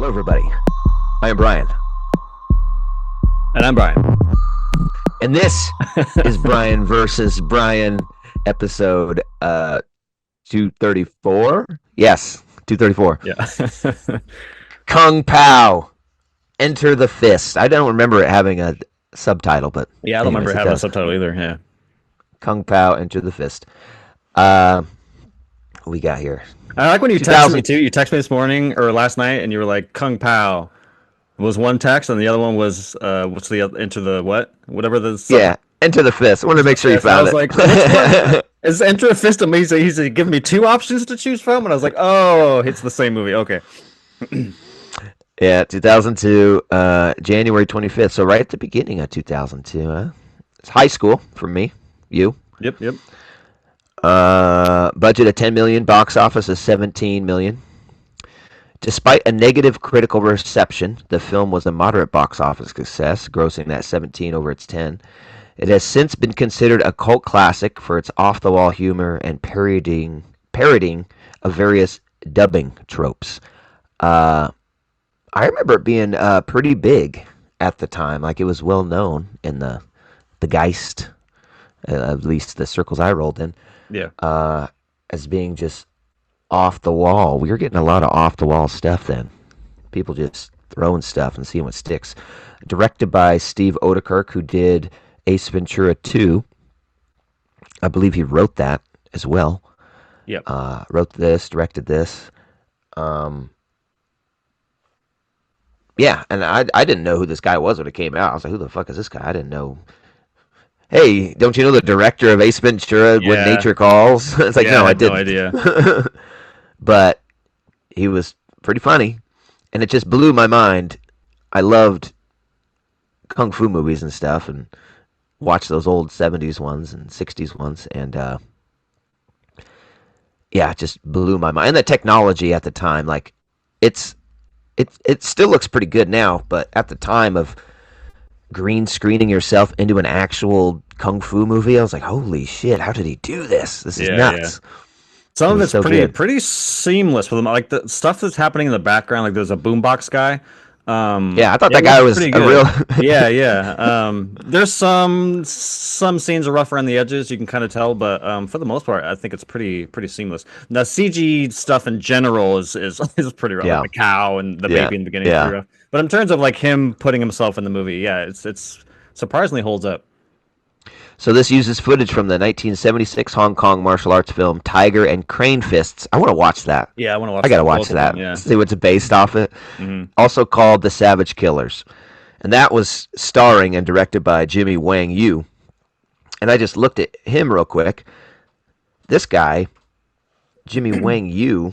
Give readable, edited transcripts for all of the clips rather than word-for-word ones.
Hello, everybody. I am Brian. And I'm Brian. And this is Brian versus Brian, episode 234. Yes, 234. Yeah. Kung Pow, Enter the Fist. I don't remember it having a subtitle, but Yeah, I don't anyways, remember having a subtitle either. Yeah. Kung Pow, Enter the Fist. What we got here? I like when you texted 2000. me too. You texted me this morning or last night, and you were like, "Kung Pow" was one text, and the other one was what's the other, into the what? Whatever the Yeah, Enter the Fist. I wanted to make sure you I found was it. like, which one? Is Enter a Fist amazing? He's giving me two options to choose from, and I was like, "Oh, it's the same movie." Okay. Yeah, 2002, January 25th. So right at the beginning of 2002, huh? It's high school for me. You? Yep. Yep. Budget of 10 million, box office of 17 million. Despite a negative critical reception, the film was a moderate box office success, grossing that 17 over its 10. It has since been considered a cult classic for its off-the-wall humor and parodying of various dubbing tropes. I remember it being pretty big at the time. Like, it was well known in the Geist, at least the circles I rolled in, Yeah. as being just off the wall. We were getting a lot of off the wall stuff then. People just throwing stuff and seeing what sticks. Directed by Steve Odekirk, who did Ace Ventura 2. I believe he wrote that as well. Yep. Wrote this, directed this. Yeah, and I didn't know who this guy was when it came out. I was like, who the fuck is this guy? I didn't know. Hey, don't you know the director of Ace Ventura, When Yeah. Nature Calls? It's like, Yeah, no, I had no didn't. idea. But he was pretty funny, and it just blew my mind. I loved kung fu movies and stuff, and watched those old 70s ones and 60s ones, and yeah, it just blew my mind. And the technology at the time, like, it still looks pretty good now, but at the time of green screening yourself into an actual kung fu movie, I was like, holy shit, how did he do this? This is Yeah, nuts. Some It of was it's so pretty good. pretty seamless with them. Like the stuff that's happening in the background, like there's a boombox guy. Yeah, I thought It that guy looks was pretty a real. good. Yeah, yeah. There's some scenes are rough around the edges, you can kind of tell, but for the most part, I think it's pretty seamless. The CG stuff in general is pretty rough. Like Yeah, the cow and the yeah, baby in the beginning is yeah. pretty rough. But in terms of like him putting himself in the movie, yeah, it's surprisingly holds up. So this uses footage from the 1976 Hong Kong martial arts film Tiger and Crane Fists. I want to watch that. Yeah, I want to I watch gotta watch both of that. them. Yeah. See what's based off it. Hmm. Also called The Savage Killers, and that was starring and directed by Jimmy Wang Yu. And I just looked at him real quick. This guy, Jimmy Wang Yu,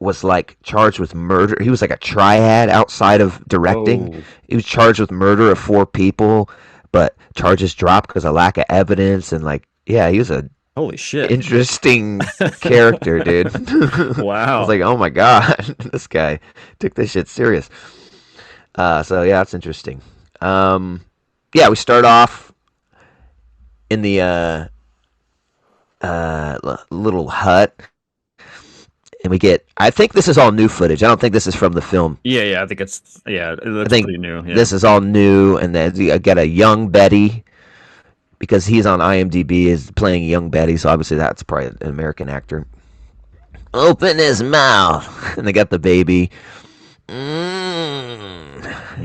was like charged with murder. He was like a triad outside of directing. Oh, He was charged with murder of 4 people, but charges dropped because of lack of evidence. And like, yeah, he was a holy shit! interesting character, dude. I was Wow. like, oh my god, this guy took this shit serious. So yeah, that's interesting. Yeah, we start off in the little hut, and we get. I think this is all new footage. I don't think this is from the film. Yeah. I think it I looks think pretty new. Yeah. this is all new, and then you get a young Betty because he's on IMDb is playing young Betty, so obviously that's probably an American actor. Open his mouth, and they got the baby. Hmm.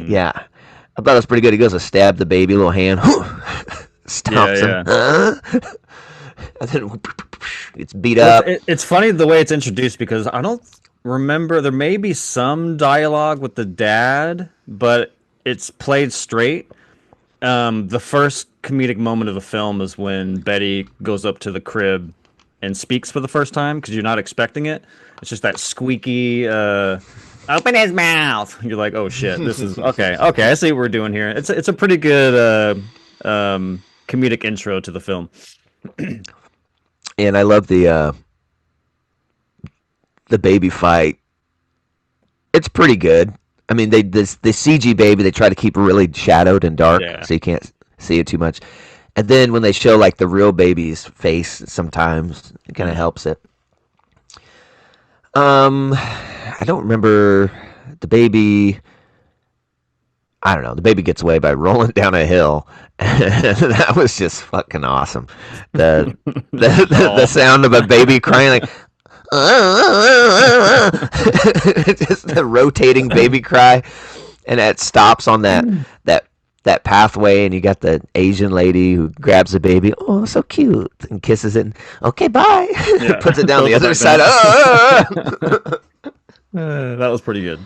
Yeah, I thought it was pretty good. He goes to stab the baby, little hand, Yeah, stomps him, yeah. and then it's beat Well, up. it's funny the way it's introduced because I don't remember. There may be some dialogue with the dad, but it's played straight. The first comedic moment of the film is when Betty goes up to the crib and speaks for the first time because you're not expecting it. It's just that squeaky, open his mouth. You're like, oh shit, this is okay. Okay, I see what we're doing here. It's a pretty good comedic intro to the film. And I love the baby fight. It's pretty good. I mean, the CG baby they try to keep really shadowed and dark, Yeah. so you can't see it too much. And then when they show like the real baby's face, sometimes it kind of helps it. I don't remember the baby. I don't know. The baby gets away by rolling down a hill, and that was just fucking awesome. The the Oh. sound of a baby crying like just the rotating baby cry, and it stops on that that pathway, and you got the Asian lady who grabs the baby, oh so cute, and kisses it. And, okay, bye. Yeah. Puts it down the Throws it other back side. That was pretty good.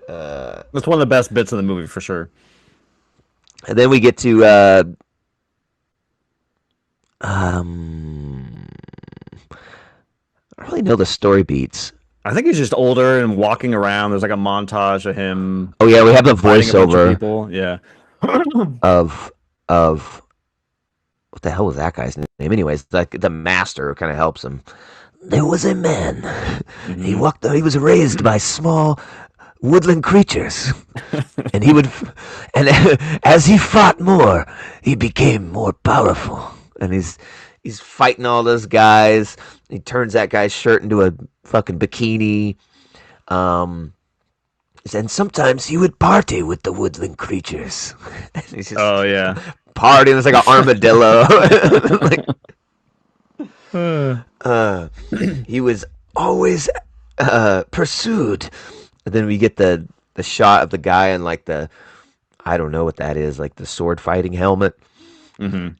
That's one of the best bits of the movie for sure. And then we get to um, I don't really know the story beats. I think he's just older and walking around. There's like a montage of him Oh yeah, we have the fighting a bunch of voiceover people. Yeah. of what the hell was that guy's name? Anyways, like the master kind of helps him. There was a man. He Mhm. walked. He was raised by small woodland creatures, and he would, and as he fought more, he became more powerful. And he's fighting all those guys. He turns that guy's shirt into a fucking bikini. Um, and sometimes he would party with the woodland creatures. And he's just Oh yeah. partying. It's like an armadillo. Like, Uh, uh, he was always pursued. And then we get the shot of the guy in like the I don't know what that is, like the sword fighting helmet. mhm.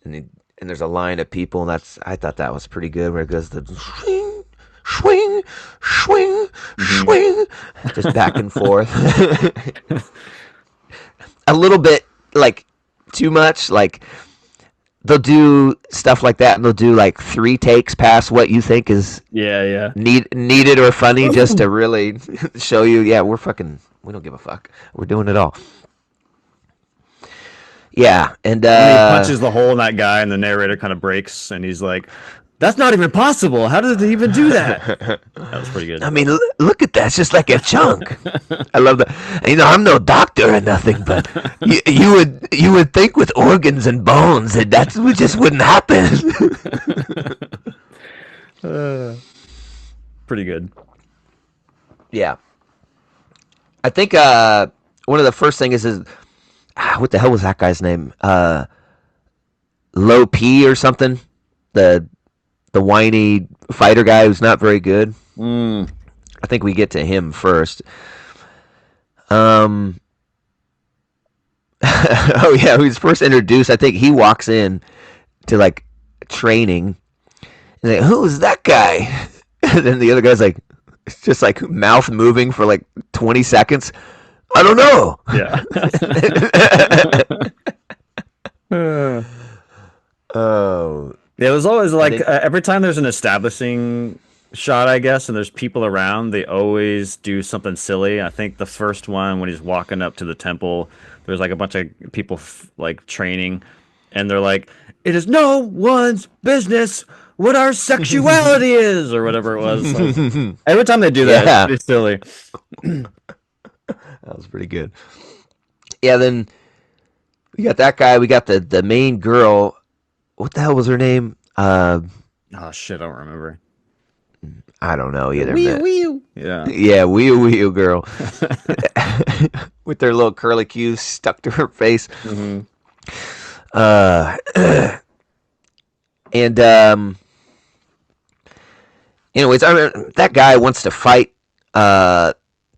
And there's a line of people, and I thought that was pretty good where it goes the swing, swing, swing, swing, just back and forth. A little bit like too much, like they'll do stuff like that, and they'll do like 3 takes past what you think is Yeah, yeah. needed or funny, just to really show you, yeah, we don't give a fuck. We're doing it all. Yeah, and When he punches the hole in that guy, and the narrator kind of breaks, and he's like, "That's not even possible. How did they even do that?" That was pretty good. I mean, look at that. It's just like a chunk. I love that. You know, I'm no doctor or nothing, but you would think with organs and bones that just wouldn't happen. Pretty good. Yeah, I think one of the first things is what the hell was that guy's name? Low P or something. The whiny fighter guy who's not very good. Mm. I think we get to him first. Oh yeah, he was first introduced. I think he walks in to like training, and like, who's that guy? And then the other guy's like, it's just like mouth moving for like 20 seconds. I don't know. Yeah. Oh, Yeah, it was always like think- every time there's an establishing shot, I guess, and there's people around, they always do something silly. I think the first one when he's walking up to the temple, there's like a bunch of people like training, and they're like, "It is no one's business what our sexuality is," or whatever it was. Like, every time they do that, Yeah. it's pretty silly. that was pretty good. Yeah, then we got that guy. We got the main girl. What the hell was her name? Oh shit, I don't remember. I don't know either. Wee man. wee. Yeah. Yeah, wee girl. With their little curly cues stuck to her face. Hmm. And anyways, that guy wants to fight the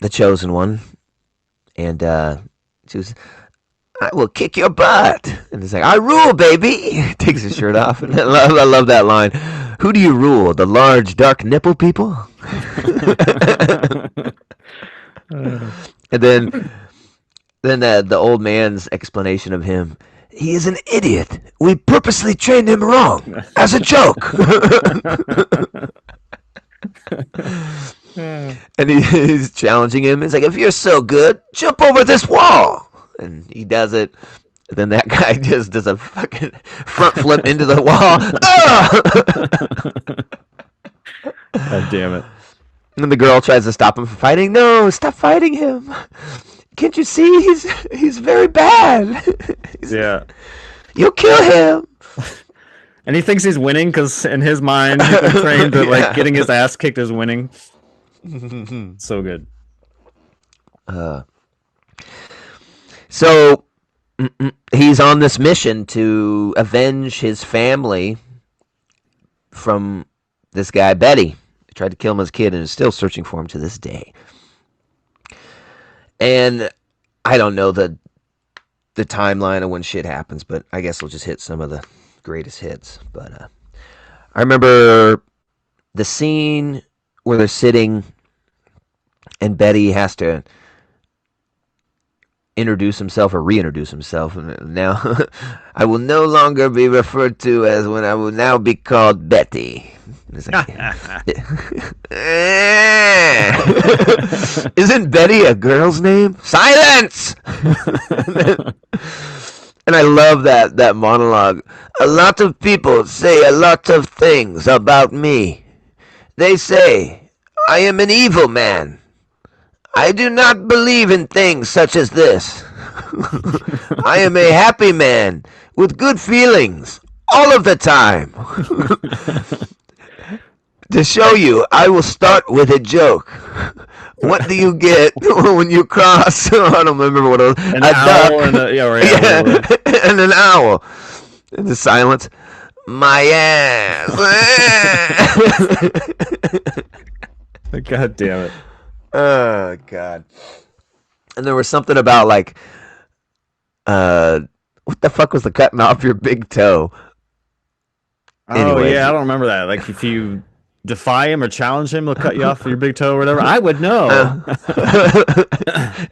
chosen one, and she was, I will kick your butt. And he's like, I rule, baby. Takes his shirt off. And I love that line. Who do you rule? The large, dark nipple people? And then the old man's explanation of him. He is an idiot. We purposely trained him wrong as a joke. And he's challenging him. He's like, if you're so good, jump over this wall. And he does it. And then that guy just does a fucking front flip into the wall. God damn it. And the girl tries to stop him from fighting. No, stop fighting him. Can't you see he's very bad? Yeah. You'll kill him. And he thinks he's winning because in his mind, he's been trained that Yeah. like getting his ass kicked is winning. So good. So he's on this mission to avenge his family from this guy Betty. He tried to kill him as a kid and is still searching for him to this day. And I don't know the timeline of when shit happens, but I guess we'll just hit some of the greatest hits. But I remember the scene where they're sitting and Betty has to introduce himself or reintroduce himself. And now I will no longer be referred to as when I will now be called Betty. Like, isn't Betty a girl's name? Silence! And I love that monologue. A lot of people say a lot of things about me. They say I am an evil man. I do not believe in things such as this. I am a happy man with good feelings all of the time. To show you, I will start with a joke. What do you get when you cross? I don't remember what it was. An owl and and an owl. And the silence. My ass. God damn it. Oh God. And there was something about like what the fuck was the cutting off your big toe? Anyway. Yeah, I don't remember that. Like if you defy him or challenge him, he'll cut you off with your big toe or whatever. I would know.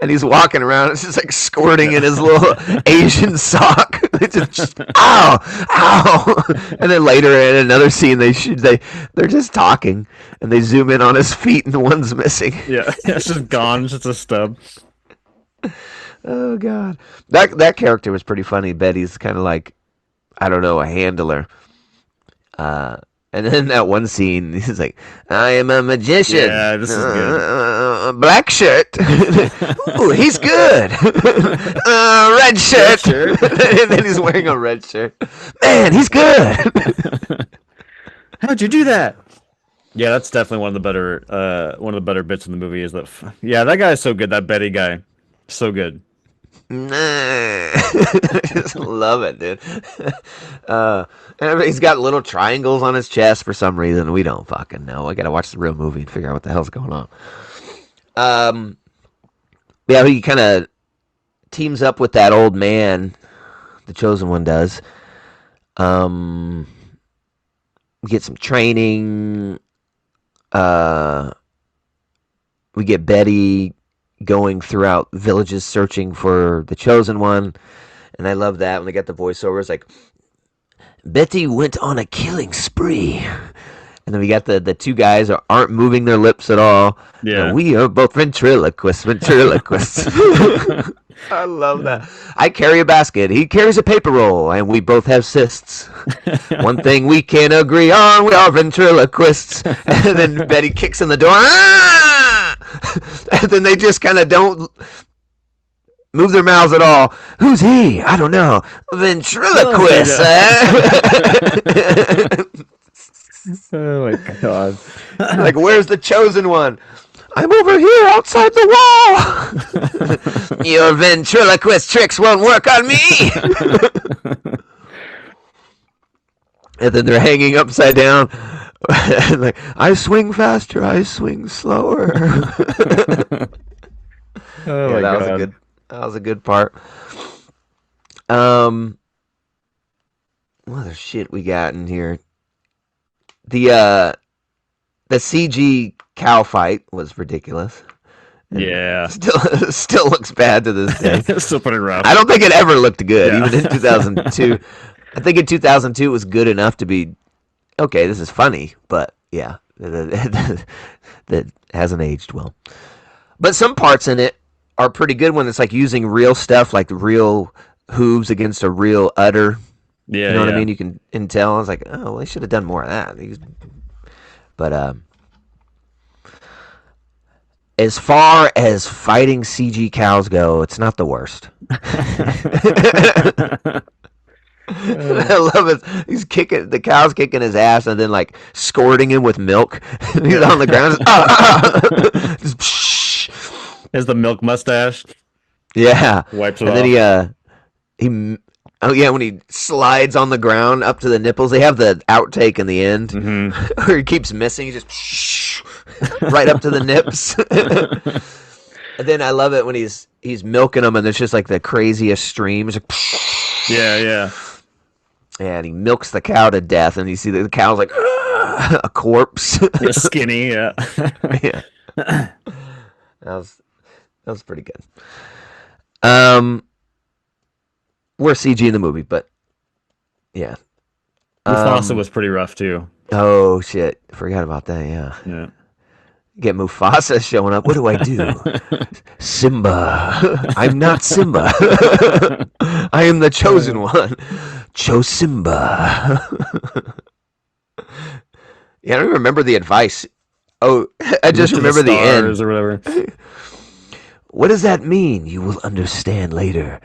And he's walking around, it's just like squirting in his little Asian sock. Just ow, ow. And then later in another scene, they're just talking, and they zoom in on his feet, and the one's missing. Yeah, it's just gone. It's just a stub. Oh God, that character was pretty funny. Betty's kind of like, I don't know, a handler. And then that one scene, he's like, I am a magician. Yeah, this is good. Black shirt. Ooh, he's good. Red shirt. And then he's wearing a red shirt. Man, he's good. How'd you do that? Yeah, that's definitely one of the better bits in the movie is that. Yeah, that guy's so good. That Betty guy, so good. I just love it, dude. And he's got little triangles on his chest for some reason. We don't fucking know. I gotta watch the real movie and figure out what the hell's going on. Yeah, he kind of teams up with that old man. The Chosen One does. We get some training. We get Betty going throughout villages searching for the Chosen One. And I love that when they got the voiceovers like, Betty went on a killing spree. And then we got the two guys aren't moving their lips at all. Yeah. We are both ventriloquists. I love that. I carry a basket. He carries a paper roll. And we both have cysts. One thing we can agree on, we are ventriloquists. And then Betty kicks in the door. Ah! And then they just kind of don't move their mouths at all. Who's he? I don't know. Ventriloquist. Oh my God. Like, where's the Chosen One? I'm over here outside the wall. Your ventriloquist tricks won't work on me. And then they're hanging upside down. Like, I swing faster, I swing slower. Oh my God. That was a good part. What other shit we got in here? The CG cow fight was ridiculous. Yeah. Still looks bad to this day. It's still pretty rough. I don't think it ever looked good, even in 2002. I think in 2002 it was good enough to be, okay, this is funny, but yeah, that hasn't aged well. But some parts in it are pretty good when it's like using real stuff, like real hooves against a real udder. Yeah, you know what I mean? You can tell. I was like, oh, well, they should have done more of that. But as far as fighting CG cows go, it's not the worst. I love it. He's kicking the cow's kicking his ass and then like squirting him with milk. He's on the ground. Has the milk mustache. Yeah, Wipes it and then off. he oh yeah, when he slides on the ground up to the nipples, they have the outtake in the end Hmm. where he keeps missing. He just right up to the nips. And then I love it when he's milking them, and there's just like the craziest streams. Like, Yeah, yeah. and he milks the cow to death, and you see the cow's like a corpse. Yeah, skinny. Yeah. Yeah, that was that was pretty good. Um, Worst CG in the movie, but yeah. Mufasa Um, was pretty rough too. oh shit, forgot about that. Yeah, Yeah. get Mufasa showing up. What do I do? Simba. I'm not Simba. I am the chosen one. Chose Simba. Yeah, I don't remember the advice. Oh, I Look just to the remember the stars end. or whatever. What does that mean? You will understand later.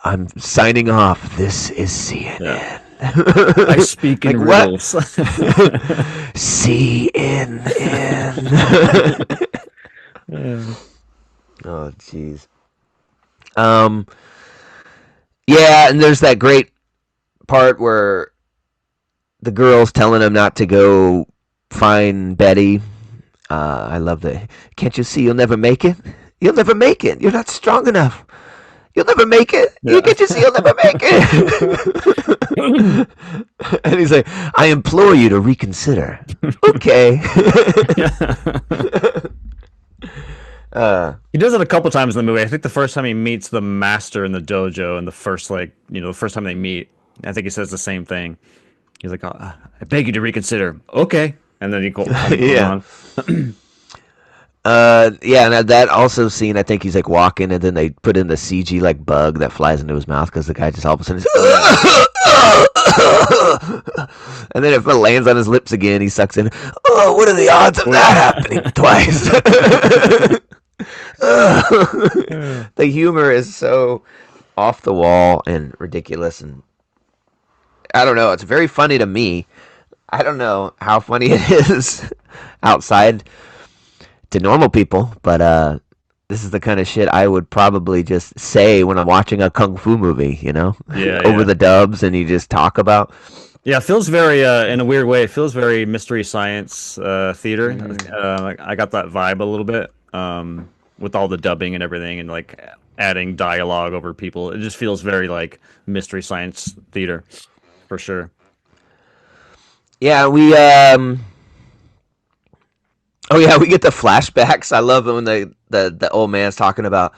I'm signing off. This is Yeah. CNN. I speak Like in what? riddles. CNN. Yeah. Oh, jeez. Um, yeah, and there's that great part where the girl's telling him not to go find Betty. I love that. Can't you see you'll never make it? You'll never make it. You're not strong enough. You'll never make it. You Yeah. can't you see you'll never make it? And he's like, I implore you to reconsider. Okay. He does it a couple times in the movie. I think the first time he meets the master in the dojo, and the first the first time they meet, I think he says the same thing. He's like, I beg you to reconsider. Okay, and then he goes Yeah. on. Yeah, and that also scene, I think he's like walking, and then they put in the CG like bug that flies into his mouth because the guy just all of a sudden, and then if it lands on his lips again, he sucks in. Oh, what are the odds of that happening twice? The humor is so off the wall and ridiculous, and I don't know. It's very funny to me. I don't know how funny it is outside to normal people, but this is the kind of shit I would probably just say when I'm watching a kung fu movie, Yeah, over yeah, the dubs, and you just talk about. yeah. It feels very, in a weird way, it feels very mystery science theater. I got that vibe a little bit, with all the dubbing and everything, and like adding dialogue over people. It just feels very like mystery science theater, for sure. Yeah, oh yeah, we get the flashbacks. I love it when the old man's talking about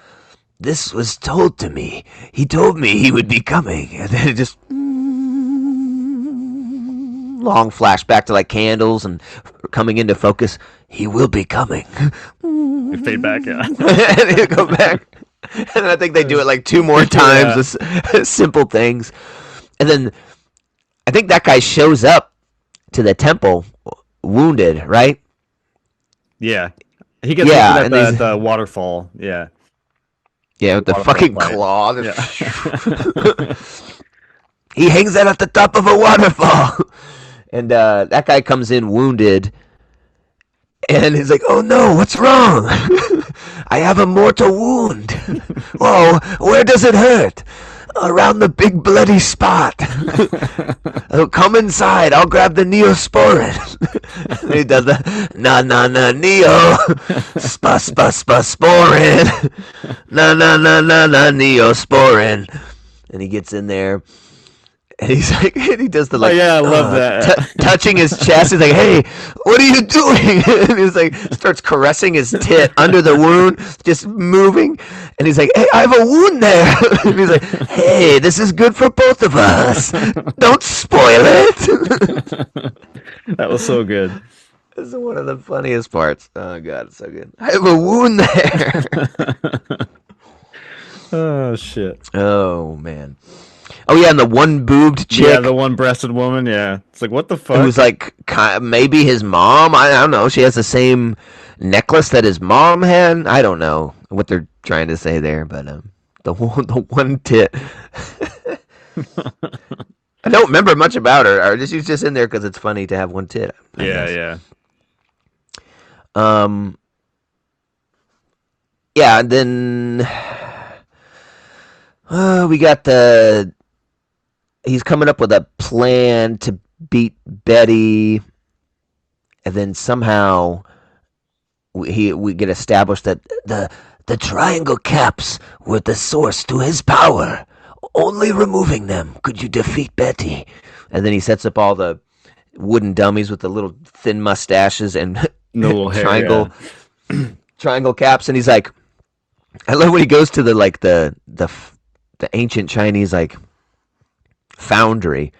this was told to me. He told me he would be coming, and then it just long flashback to like candles and coming into focus. He will be coming. You fade back, yeah. And they go back. And then I think they do it like two more times Yeah. with simple things. And then I think that guy shows up to the temple wounded, right? Yeah. He gets Yeah, wounded and at these the waterfall. Yeah. yeah, with the Waterfall fucking fight. claw. Yeah. He hangs out at the top of a waterfall. And that guy comes in wounded. And he's like, oh no, what's wrong? I have a mortal wound. Whoa, where does it hurt? Around the big bloody spot. Oh, come inside. I'll grab the neosporin. And he does the neo. Sporin. Neosporin. And he gets in there. And he's like, and he does the like, yeah, I love that. touching his chest. He's like, "Hey, what are you doing?" And he's like, starts caressing his tit under the wound, just moving. And he's like, "Hey, I have a wound there." And he's like, "Hey, this is good for both of us. Don't spoil it." That was so good. This is one of the funniest parts. Oh god, it's so good. I have a wound there. Oh shit. Oh man. Oh yeah, and the one boobed chick. Yeah, the one-breasted woman. Yeah, it's like what the fuck? Who's like maybe his mom. I don't know. She has the same necklace that his mom had. I don't know what they're trying to say there, but the one tit. I don't remember much about her. Or she's just in there because it's funny to have one tit. I Yeah, guess. yeah. Um. yeah, and then we got the. He's coming up with a plan to beat Betty, and then somehow we get established that the triangle caps were the source to his power. Only removing them could you defeat Betty. And then he sets up all the wooden dummies with the little thin mustaches and No little hair. triangle Yeah. triangle caps. And he's like, I love when he goes to the ancient Chinese like foundry,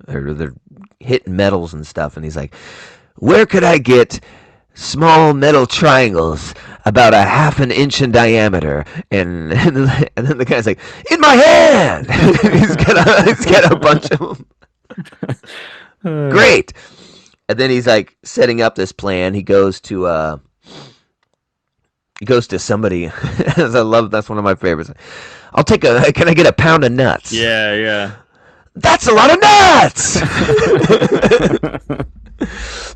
or they're hitting metals and stuff. And he's like, where could I get small metal triangles about a half an inch in diameter? And then the guy's like, in my hand. He's got a bunch of them. Great. And then he's like setting up this plan. He goes to somebody. As I love, that's one of my favorites. Can I get a pound of nuts? Yeah, yeah. That's a lot of nuts.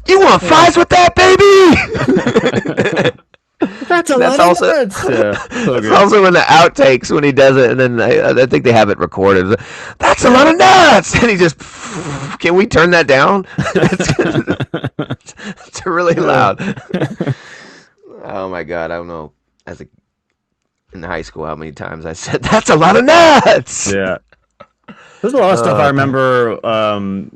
You want fries with that, baby? That's a That's lot also of nuts. Yeah. So that's good. also in the outtakes when he does it, and then I think they have it recorded. That's a lot of nuts, and he just. Can we turn that down? It's really loud. Oh my god, I don't know. In high school, how many times I said that's a lot of nuts. Yeah. There's a lot of stuff I remember,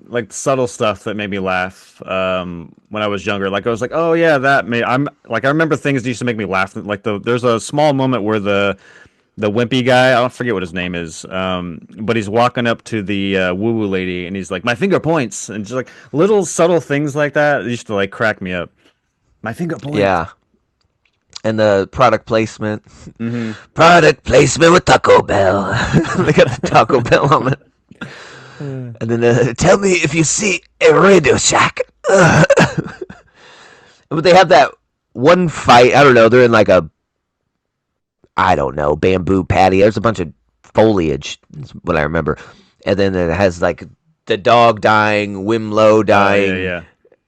like subtle stuff that made me laugh when I was younger. Like I was like, oh yeah, I remember things that used to make me laugh. Like there's a small moment where the wimpy guy, I don't forget what his name is, but he's walking up to the woo woo lady and he's like, my finger points, and just like little subtle things like that used to like crack me up. My finger points. Yeah. And the product placement. Mm-hmm. Product placement with Taco Bell. They got the Taco Bell on it. And then tell me if you see a Radio Shack. But they have that one fight. I don't know. They're in like I don't know, bamboo patio. There's a bunch of foliage. Is what I remember. And then it has like the dog dying, Wimlow dying. Yeah.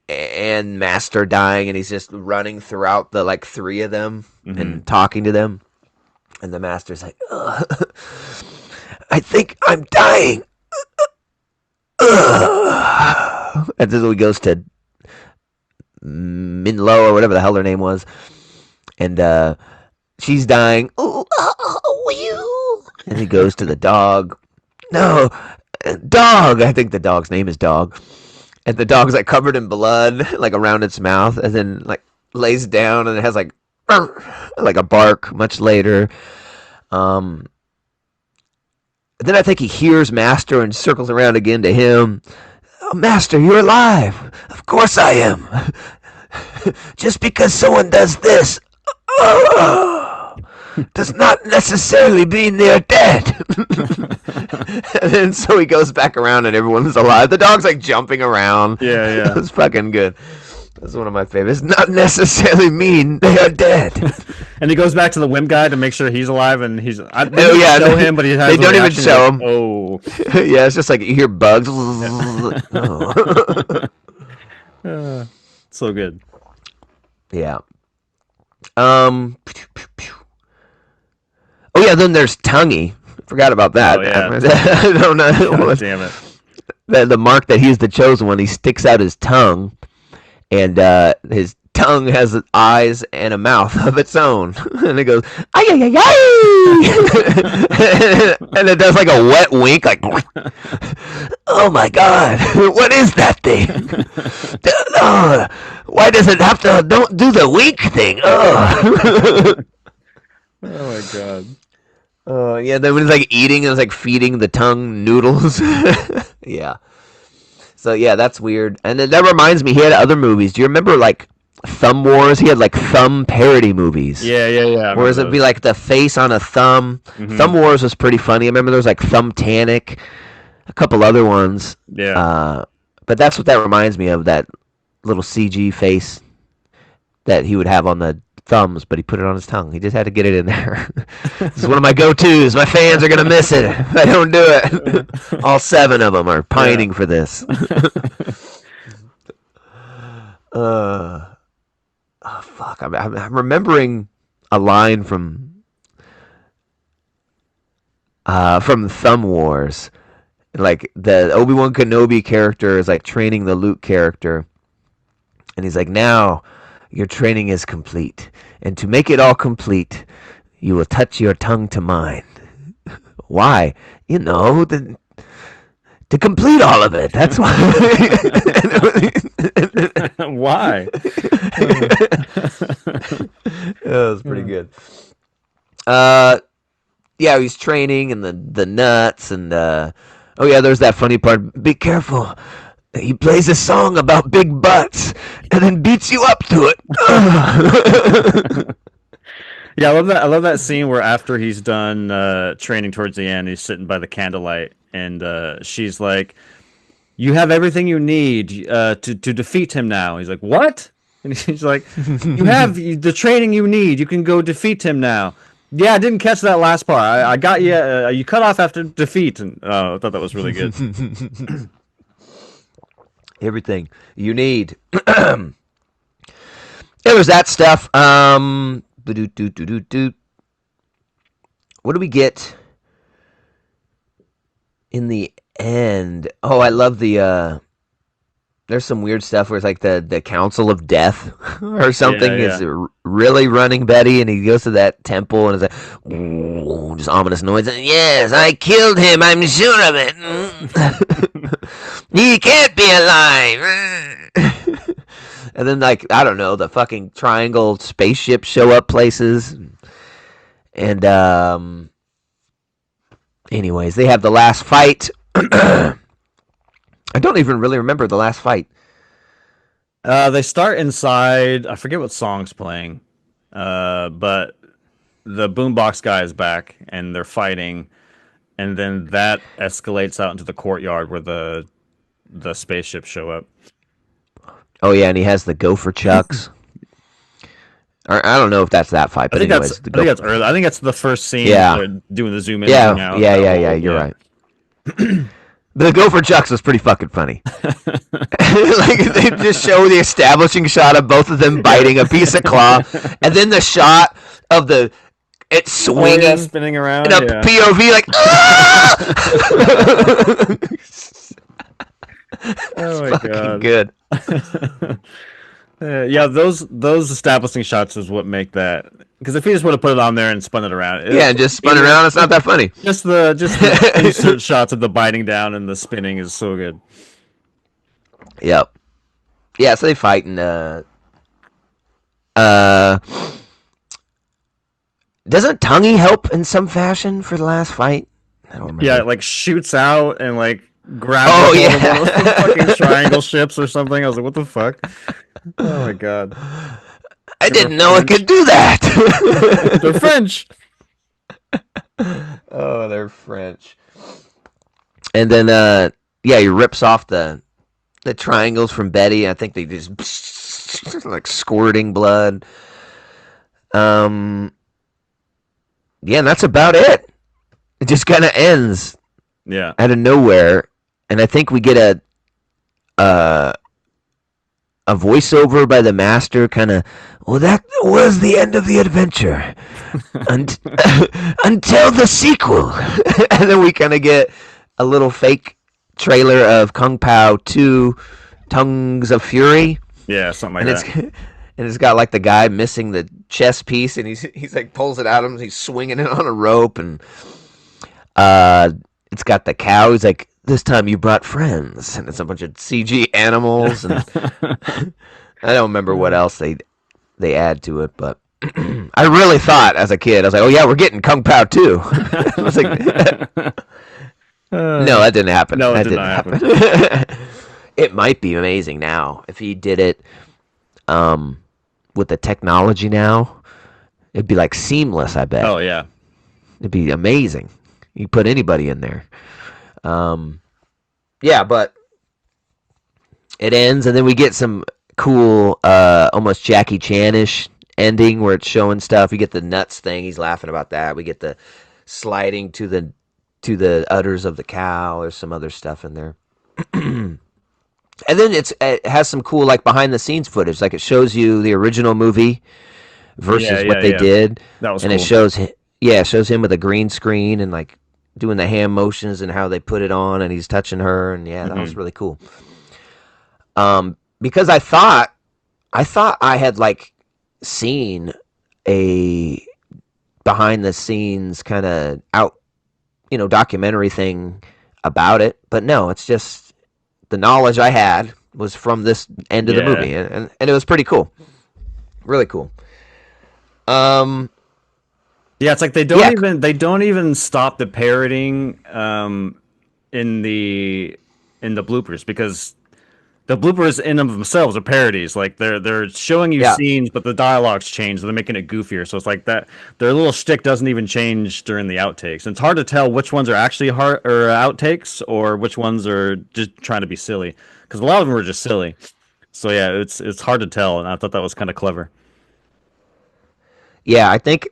And Master dying, and he's just running throughout the like three of them and talking to them. And the Master's like, I think I'm dying. And then he goes to Minlo or whatever the hell her name was, and she's dying. And he goes to the dog. No, dog. I think the dog's name is Dog. And the dog's like covered in blood, like around its mouth, and then like lays down, and it has like a bark much later. Then I think he hears Master and circles around again to him. Oh, Master, you're alive. Of course I am. Just because someone does this does not necessarily mean they're dead. And then so he goes back around and everyone's alive. The dog's like jumping around. Yeah. It's fucking good. That's one of my favorites. Not necessarily mean they are dead. And he goes back to the wimp guy to make sure he's alive, and they show him, but he has they don't even show him. Oh, yeah, it's just like you hear bugs. so good. Yeah. Oh yeah, then there's Tonguey. Forgot about that. Oh, yeah. I don't know. God damn it. The mark that he's the chosen one. He sticks out his tongue, and his tongue has eyes and a mouth of its own, and it goes ay ay ay ay, and it does like a wet wink, like oh my god, what is that thing? Why does it have to? Don't do the wink thing. Oh my god. Yeah, then when it's like eating, it was like feeding the tongue noodles. Yeah. So yeah, that's weird. And then that reminds me, he had other movies. Do you remember like Thumb Wars? He had like thumb parody movies. Yeah. Whereas it'd be like the face on a thumb. Mm-hmm. Thumb Wars was pretty funny. I remember there was like Thumbtanic, a couple other ones. Yeah. But that's what that reminds me of, that little CG face that he would have on the thumbs, but he put it on his tongue. He just had to get it in there. This is one of my go-tos. My fans are going to miss it if I don't do it. All 7 of them are pining for this. Oh, fuck. I'm remembering a line from Thumb Wars. Like the Obi-Wan Kenobi character is like training the Luke character, and he's like, now your training is complete, and to make it all complete, you will touch your tongue to mine. Why? You know, to complete all of it. That's why. Why? That was pretty good. Uh, yeah, he's training and the nuts and oh yeah, there's that funny part. Be careful. He plays a song about big butts and then beats you up to it. Yeah, I love that. I love that scene where after he's done training towards the end, he's sitting by the candlelight, and she's like, "You have everything you need to defeat him now." He's like, "What?" And he's like, "You have the training you need. You can go defeat him now." Yeah, I didn't catch that last part. I got you. You cut off after defeat, and I thought that was really good. Everything you need. There was that stuff. What do we get in the end? Oh, I love the. There's some weird stuff where it's like the Council of Death or something Yeah. is really running Betty, and he goes to that temple and it's like, ooh, just ominous noise. Yes, I killed him. I'm sure of it. He can't be alive. And then, like, I don't know, the fucking triangle spaceships show up places. And, anyways, they have the last fight. I don't even really remember the last fight. They start inside. I forget what song's playing, but the boombox guy is back, and they're fighting, and then that escalates out into the courtyard where the spaceships show up. Oh, yeah, and he has the gopher chucks. Or, I don't know if that's that fight, but anyways. I think that's early. I think that's the first scene. Yeah. They're doing the zoom in. Yeah, zoom out, yeah, you're right. The gopher chucks was pretty fucking funny. Like they just show the establishing shot of both of them biting a piece of cloth, and then the shot of it swinging, spinning around in a POV, like, ah! Oh my fucking god, good. Yeah, those establishing shots is what make that. Because if he just would have put it on there and spun it around, Yeah, and just spun around. It's not that funny. Just the insert shots of the biting down and the spinning is so good. Yep. Yeah, so they fight and doesn't Tonguey help in some fashion for the last fight? I don't remember. Yeah, it like shoots out and like grabs Oh, one yeah. of those fucking triangle ships or something. I was like, what the fuck? Oh my god. I didn't know it could do that. They're French. Oh, they're French. And then yeah, he rips off the triangles from Betty. I think they just like squirting blood. Yeah, and that's about it. It just kind of ends Yeah. out of nowhere, and I think we get a voiceover by the master, kind of. Well, that was the end of the adventure, until the sequel, and then we kind of get a little fake trailer of Kung Pow 2, Tongues of Fury. Yeah, something like And that. and it's got like the guy missing the chest piece, and he's like pulls it out of him. He's swinging it on a rope, and it's got the cow. He's like, "This time you brought friends," and it's a bunch of CG animals, and I don't remember what else they add to it, but I really thought as a kid, I was like, "Oh yeah, we're getting Kung Pao 2." I was like, "No, that didn't happen. No, it that did didn't not happen." It might be amazing now if he did it. With the technology now, it'd be like seamless. I bet. Oh yeah. It'd be amazing. You put anybody in there. Yeah, but it ends, and then we get some cool, almost Jackie Chan-ish ending where it's showing stuff. We get the nuts thing. He's laughing about that. We get the sliding to the udders of the cow. There's some other stuff in there. And then it has some cool like behind the scenes footage. Like it shows you the original movie Yeah, versus what yeah, they yeah. did, That was and it cool. shows yeah, it shows him with a green screen and like doing the hand motions and how they put it on, and he's touching her, and yeah, that was Hmm. really cool. Because I thought I had like seen a behind the scenes kind of out, documentary thing about it, but no, it's just the knowledge I had was from this end of the Yeah. movie, and it was pretty cool, really cool. Um, Yeah, it's like yeah, they don't even stop the parroting in the bloopers because the bloopers in of themselves are parodies. Like they're showing you yeah, scenes, but the dialogue's changed. So they're making it goofier. So it's like that their little shtick doesn't even change during the outtakes. And it's hard to tell which ones are actually hard or outtakes or which ones are just trying to be silly. Because a lot of them are just silly. So yeah, it's hard to tell, and I thought that was kind of clever. yeah. I think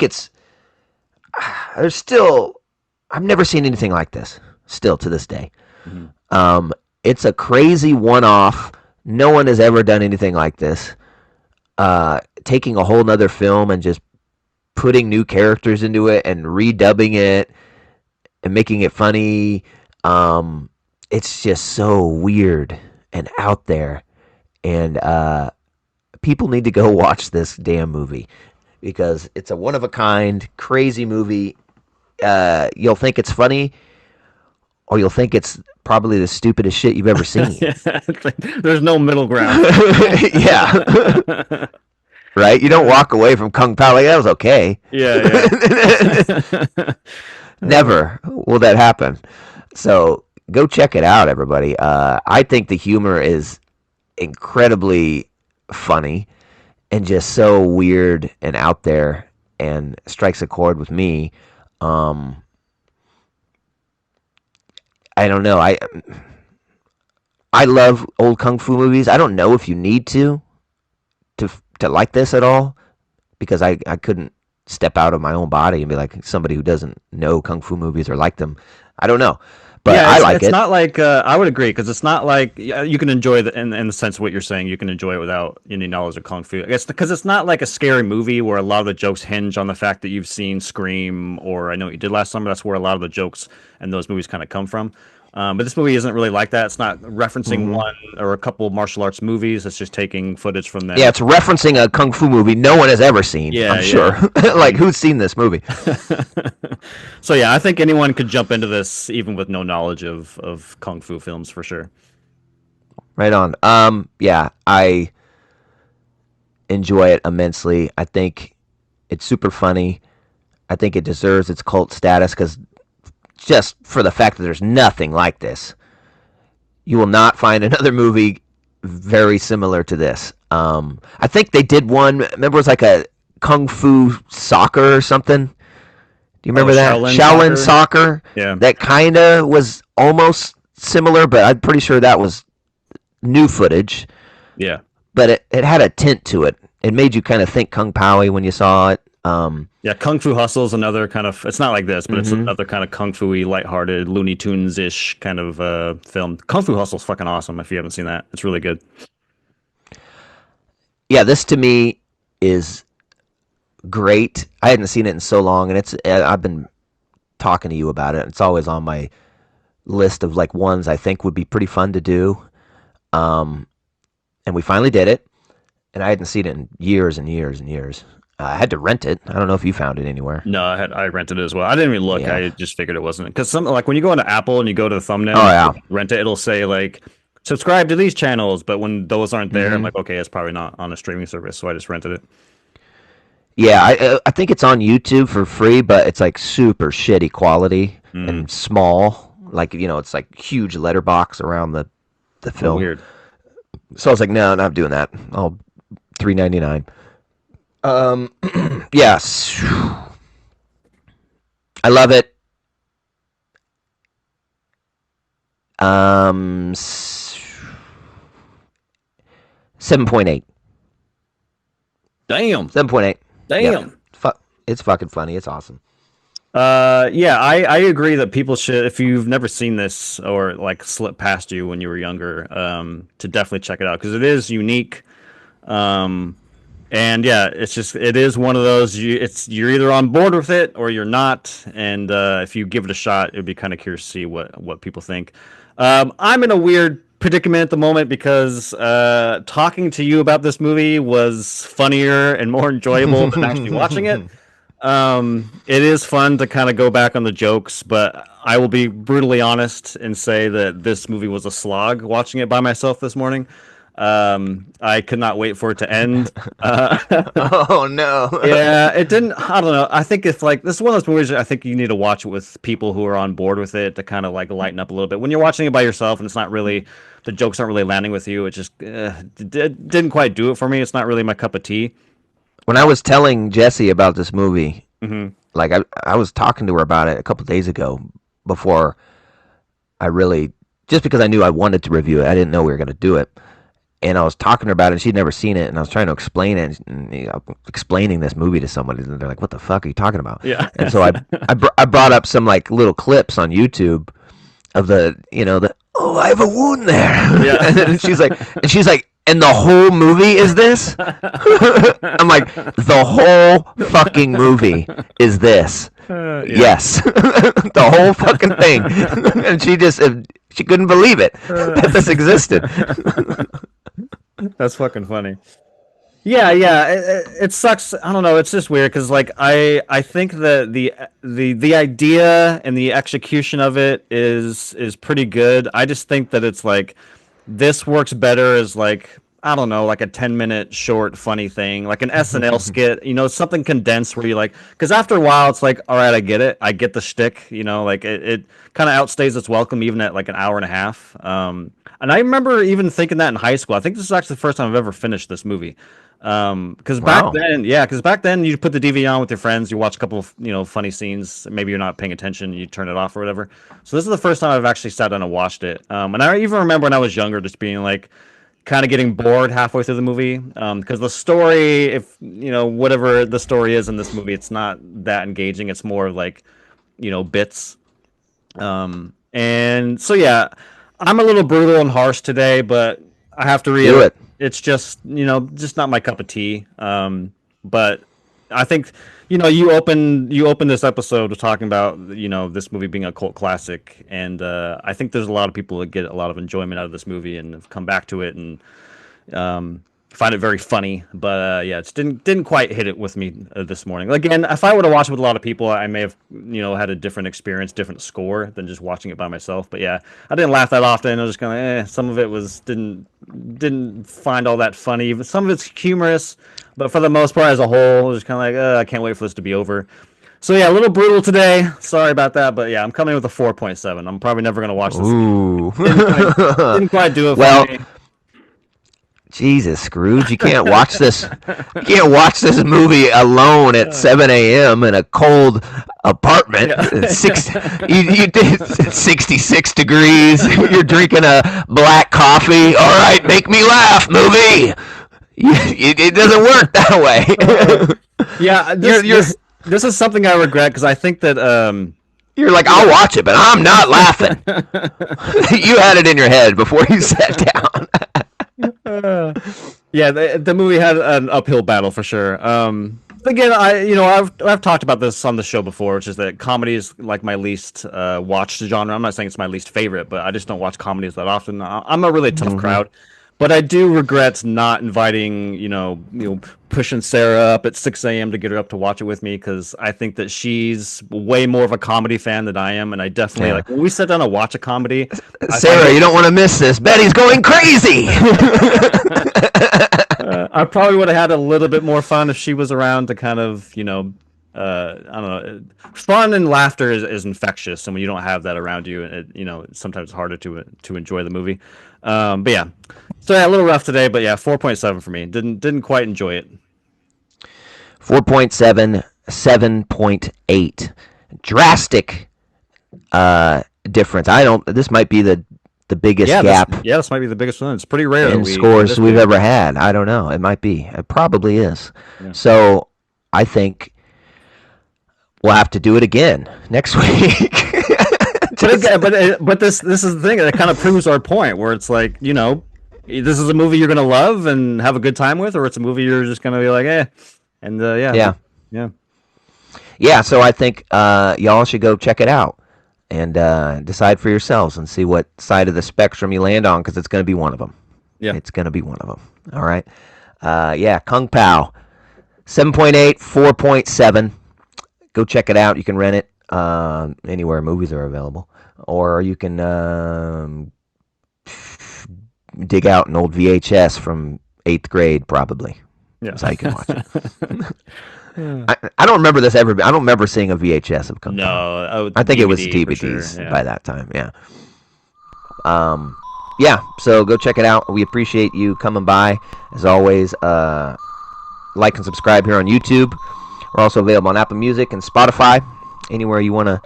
it's there's still I've never seen anything like this. Still to this day, Hmm. um, it's a crazy one-off. No one has ever done anything like this. Taking a whole nother film and just putting new characters into it and redubbing it and making it funny. It's just so weird and out there, and people need to go watch this damn movie because it's a one of a kind, crazy movie. You'll think it's funny, or you'll think it's probably the stupidest shit you've ever seen. Yeah, it's like, there's no middle ground. Yeah, right. You don't walk away from Kung Pow like that was okay. Yeah, yeah. Never will that happen. So go check it out, everybody. I think the humor is incredibly funny and just so weird and out there and strikes a chord with me. Um, I don't know. I love old kung fu movies. I don't know if you need to to like this at all because I couldn't step out of my own body and be like somebody who doesn't know kung fu movies or like them. I don't know, but Yeah, I like it's it. not like I would agree because it's not like yeah, you can enjoy the in the sense of what you're saying. You can enjoy it without any knowledge of kung fu. I guess because it's not like a scary movie where a lot of the jokes hinge on the fact that you've seen Scream or I Know What You Did Last Summer. That's where a lot of the jokes and those movies kind of come from. But this movie isn't really like that. It's not referencing Hmm. one or a couple martial arts movies. It's just taking footage from Yeah, them. it's referencing a kung fu movie no one has ever seen. Yeah, I'm yeah. sure. Like who's seen this movie? So yeah, I think anyone could jump into this even with no knowledge of kung fu films for sure. Right on. Yeah, I enjoy it immensely. I think it's super funny. I think it deserves its cult status because just for the fact that there's nothing like this, you will not find another movie very similar to this. I think they did one. Remember, it was like a kung fu soccer or something. Do you Oh, remember that Shaolin Shaolin Soccer. soccer? Yeah, That kind of was almost similar, but I'm pretty sure that was new footage. yeah. But it had a tint to it. It made you kind of think Kung Pao when you saw it. Yeah, Kung Fu Hustle is another kind of. It's not like this, but it's Hmm. another kind of kung fu-y, lighthearted, Looney Tunes ish kind of film. Kung Fu Hustle is fucking awesome. If you haven't seen that, it's really good. Yeah, this to me is great. I hadn't seen it in so long, and I've been talking to you about it. It's always on my list of like ones I think would be pretty fun to do. Um, and we finally did it, and I hadn't seen it in years and years and years. I had to rent it. I don't know if you found it anywhere. No, I rented it as well. I didn't even look. Yeah. I just figured it wasn't because some like when you go into Apple and you go to the thumbnail Oh and yeah. rent it, it'll say like subscribe to these channels. But when those aren't there, I'm Hmm. like, okay, it's probably not on a streaming service, so I just rented it. Yeah, I think it's on YouTube for free, but it's like super shitty quality Mm, and small. Like it's like huge letterbox around the oh, film. weird. So I was like, no, not doing that. I'll $3.99. Um, yes, I love it. 7.8. Damn, 7.8. Yeah, damn. it's fucking funny. It's awesome. Yeah, I agree that people should, if you've never seen this or like slipped past you when you were younger, to definitely check it out because it is unique. And yeah, it is one of those. You're either on board with it or you're not. And if you give it a shot, it'd be kind of curious to see what people think. I'm in a weird predicament at the moment because talking to you about this movie was funnier and more enjoyable than actually watching it. It is fun to kind of go back on the jokes, but I will be brutally honest and say that this movie was a slog watching it by myself this morning. I could not wait for it to end. Oh no. Yeah, it didn't. I don't know. I think if like this is one of those movies, I think you need to watch it with people who are on board with it to kind of like lighten up a little bit. When you're watching it by yourself and it's not really the jokes aren't really landing with you, it just didn't quite do it for me. It's not really my cup of tea. When I was telling Jesse about this movie, Hmm. like I was talking to her about it a couple of days ago before I really, just because I knew I wanted to review it. I didn't know we were going to do it. And I was talking to her about it, and she'd never seen it, and I was trying to explain it, and explaining this movie to somebody, and they're like, "What the fuck are you talking about?" Yeah. And so I brought up some like little clips on YouTube of the oh, I have a wound there, Yeah. and she's like, and the whole movie is this? I'm like, the whole fucking movie is this. Yeah. Yes, the whole fucking thing, and she couldn't believe it that this existed. That's fucking funny. Yeah, yeah. It sucks. I don't know. It's just weird because like I think that the idea and the execution of it is pretty good. I just think that it's like this works better as like I don't know, like a 10-minute short funny thing, like an SNL skit, something condensed where you like because after a while it's like, all right, I get it. I get the shtick, like it kind of outstays its welcome even at like an hour and a half. And I remember even thinking that in high school. I think this is actually the first time I've ever finished this movie. Because back Wow. then, yeah, because back then you put the DVD on with your friends, you watch a couple of funny scenes. Maybe you're not paying attention, you turn it off or whatever. So this is the first time I've actually sat down and watched it. And I even remember when I was younger, just being like, kind of getting bored halfway through the movie. Because the story, if whatever the story is in this movie, it's not that engaging. It's more like bits. And so yeah, I'm a little brutal and harsh today, but I have to Do reiterate, it. it's just not my cup of tea. But I think you open this episode with talking about this movie being a cult classic, and I think there's a lot of people that get a lot of enjoyment out of this movie and have come back to it and find it very funny. But yeah, it didn't quite hit it with me this morning. Again, if I were to watch it with a lot of people, I may have had a different experience, different score than just watching it by myself. But yeah, I didn't laugh that often. I was just kind of some of it was didn't find all that funny. Some of it's humorous, but for the most part, as a whole, it was kind of like I can't wait for this to be over. So yeah, a little brutal today. Sorry about that, but yeah, I'm coming with a 4.7. I'm probably never gonna watch this again. Ooh. Didn't quite do it for Well, me. Jesus, Scrooge, you can't watch this. You can't watch this movie alone at 7 a.m. in a cold apartment. Yeah. It's you did 66 degrees. You're drinking a black coffee. All right, make me laugh, movie. It doesn't work that way. Yeah, you're, you're this is something I regret because I think that you're like, I'll watch it, but I'm not laughing. You had it in your head before you sat down. yeah, the movie had an uphill battle for sure. Again, I've talked about this on the show before, which is that comedy is like my least watched genre. I'm not saying it's my least favorite, but I just don't watch comedies that often. I'm a really tough crowd. But I do regret not inviting, pushing Sarah up at 6 a.m. to get her up to watch it with me because I think that she's way more of a comedy fan than I am, and I definitely like when we sit down to watch a comedy. Sarah, you don't want to miss this. Betty's going crazy. I probably would have had a little bit more fun if she was around to kind of, I don't know. Fun and laughter is infectious, and when you don't have that around you, it's sometimes harder to enjoy the movie. But yeah, so yeah, a little rough today, but yeah, 4.7 for me. Didn't quite enjoy it. 4.7, 7.8. Drastic difference. This might be the biggest gap This might be the biggest one. It's pretty rare in scores we've ever had. I don't know. It might be. It probably is. Yeah. So I think we'll have to do it again next week. But this is the thing that kind of proves our point, where it's like this is a movie you're gonna love and have a good time with, or it's a movie you're just gonna be like, eh. And Yeah. yeah, Yeah, so I think y'all should go check it out and decide for yourselves and see what side of the spectrum you land on, because it's going to be one of them. yeah. It's going to be one of them. All right. Yeah, Kung Pow. 7.8, 4.7. Go check it out. You can rent it anywhere movies are available. Or you can dig out an old VHS from 8th grade, probably. Yeah. That's how you can watch it. I don't remember this ever. I don't remember seeing a VHS of Kung Pow. No, oh, I think it was DVD for DVDs sure. Yeah. by that time. Yeah. Yeah. So go check it out. We appreciate you coming by. As always, like and subscribe here on YouTube. We're also available on Apple Music and Spotify. Anywhere you want to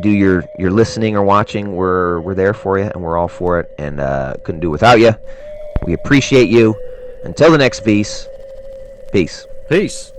do your listening or watching, we're there for you, and we're all for it. And couldn't do it without you. We appreciate you. Until the next piece. Peace. Peace.